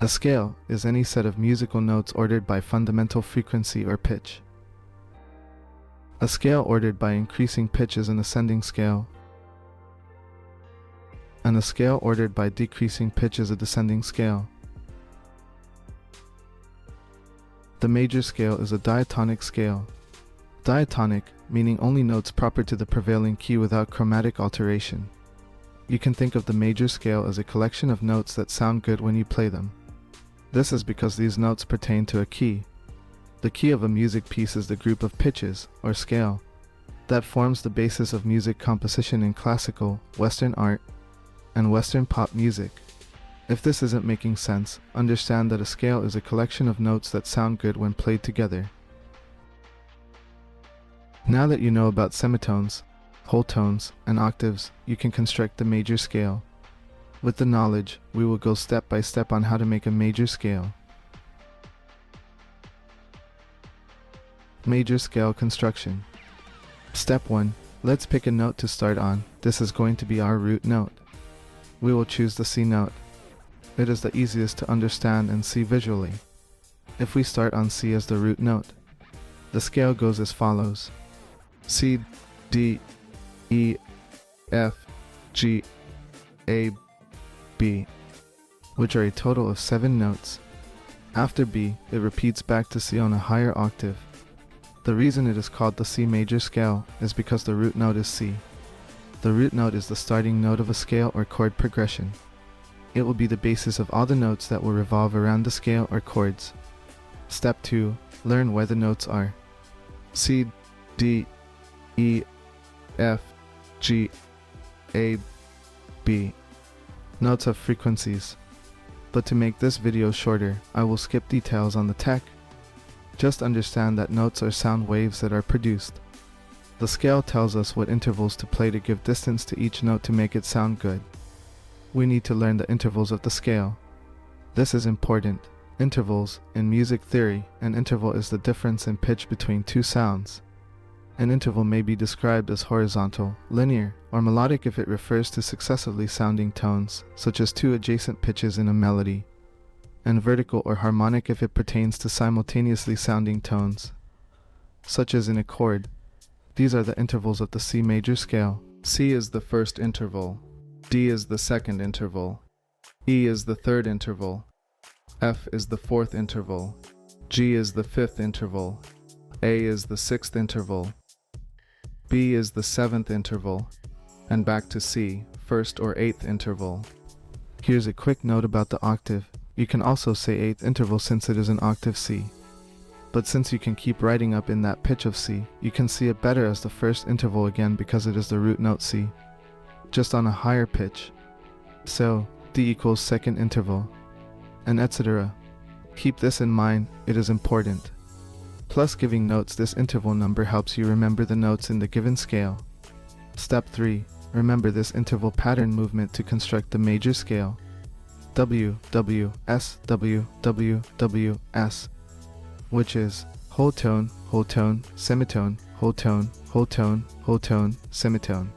A scale is any set of musical notes ordered by fundamental frequency or pitch. A scale ordered by increasing pitch is an ascending scale, and a scale ordered by decreasing pitch is a descending scale. The major scale is a diatonic scale. Diatonic, meaning only notes proper to the prevailing key without chromatic alteration. You can think of the major scale as a collection of notes that sound good when you play them. This is because these notes pertain to a key. The key of a music piece is the group of pitches, or scale, that forms the basis of music composition in classical, Western art, and Western pop music. If this isn't making sense, understand that a scale is a collection of notes that sound good when played together. Now that you know about semitones, whole tones, and octaves, you can construct the major scale. With the knowledge, we will go step by step on how to make a major scale. Major scale construction. Step 1. Let's pick a note to start on. This is going to be our root note. We will choose the C note. It is the easiest to understand and see visually. If we start on C as the root note, the scale goes as follows: C, D, E, F, G, A, B, which are a total of 7 notes. After B, it repeats back to C on a higher octave. The reason it is called the C major scale is because the root note is C. The root note is the starting note of a scale or chord progression. It will be the basis of all the notes that will revolve around the scale or chords. Step 2. Learn where the notes are. C, D, E, F, G, A, B. Notes have frequencies. But to make this video shorter, I will skip details on the tech. Just understand that notes are sound waves that are produced. The scale tells us what intervals to play to give distance to each note to make it sound good. We need to learn the intervals of the scale. This is important. Intervals, in music theory, an interval is the difference in pitch between two sounds. An interval may be described as horizontal, linear, or melodic if it refers to successively sounding tones, such as two adjacent pitches in a melody, and vertical or harmonic if it pertains to simultaneously sounding tones, such as in a chord. These are the intervals of the C major scale. C is the first interval, D is the second interval, E is the third interval, F is the fourth interval, G is the fifth interval, A is the sixth interval, B is the seventh interval, and back to C, first or eighth interval. Here's a quick note about the octave. You can also say eighth interval since it is an octave C. But since you can keep writing up in that pitch of C, you can see it better as the first interval again because it is the root note C, just on a higher pitch. So, D equals second interval, and etc. Keep this in mind, it is important. Plus, giving notes this interval number helps you remember the notes in the given scale. Step 3. Remember this interval pattern movement to construct the major scale. W, W, S, W, W, W, S, which is whole tone, semitone, whole tone, whole tone, whole tone, semitone.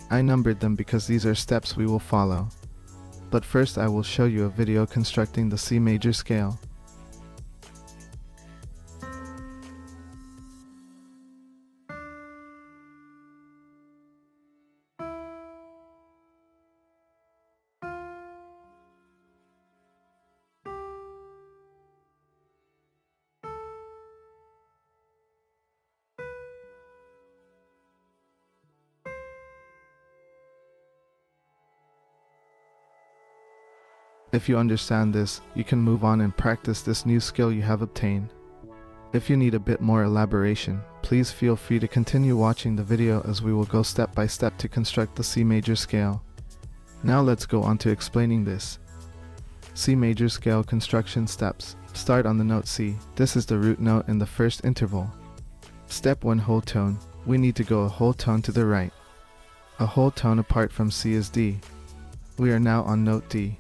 I numbered them because these are steps we will follow. But first I will show you a video constructing the C major scale. If you understand this, you can move on and practice this new skill you have obtained. If you need a bit more elaboration, please feel free to continue watching the video as we will go step by step to construct the C major scale. Now let's go on to explaining this. C major scale construction steps. Start on the note C. This is the root note in the first interval. Step 1. Whole tone. We need to go a whole tone to the right. A whole tone apart from C is D. We are now on note D.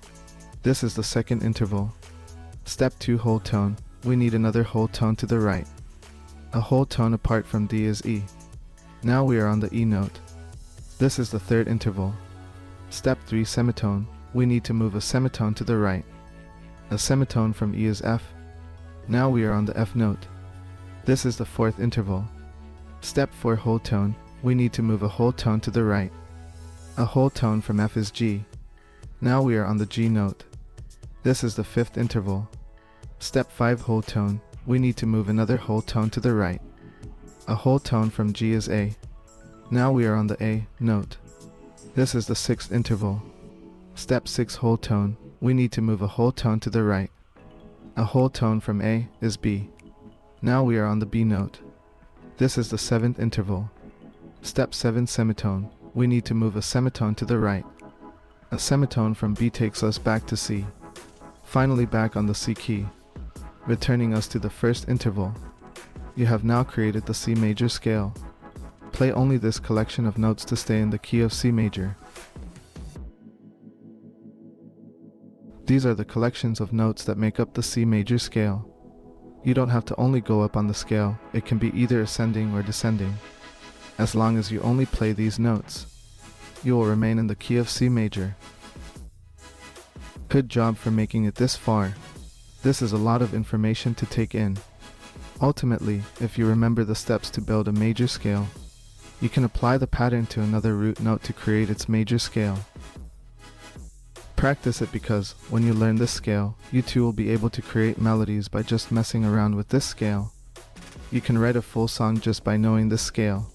This is the second interval. Step 2. Whole tone. We need another whole tone to the right. A whole tone apart from D is E. Now we are on the E note. This is the third interval. Step 3. Semitone. We need to move a semitone to the right. A semitone from E is F. Now we are on the F note. This is the fourth interval. Step 4, whole tone. We need to move a whole tone to the right. A whole tone from F is G. Now we are on the G note. This is the fifth interval. Step 5, whole tone. We need to move another whole tone to the right. A whole tone from G is A. Now we are on the A note. This is the sixth interval. Step 6, whole tone. We need to move a whole tone to the right. A whole tone from A is B. Now we are on the B note. This is the seventh interval. Step 7, semitone. We need to move a semitone to the right. A semitone from B takes us back to C. Finally back on the C key, returning us to the first interval. You have now created the C major scale. Play only this collection of notes to stay in the key of C major. These are the collections of notes that make up the C major scale. You don't have to only go up on the scale, it can be either ascending or descending. As long as you only play these notes, you will remain in the key of C major. Good job for making it this far. This is a lot of information to take in. Ultimately, if you remember the steps to build a major scale, you can apply the pattern to another root note to create its major scale. Practice it because, when you learn this scale, you too will be able to create melodies by just messing around with this scale. You can write a full song just by knowing this scale.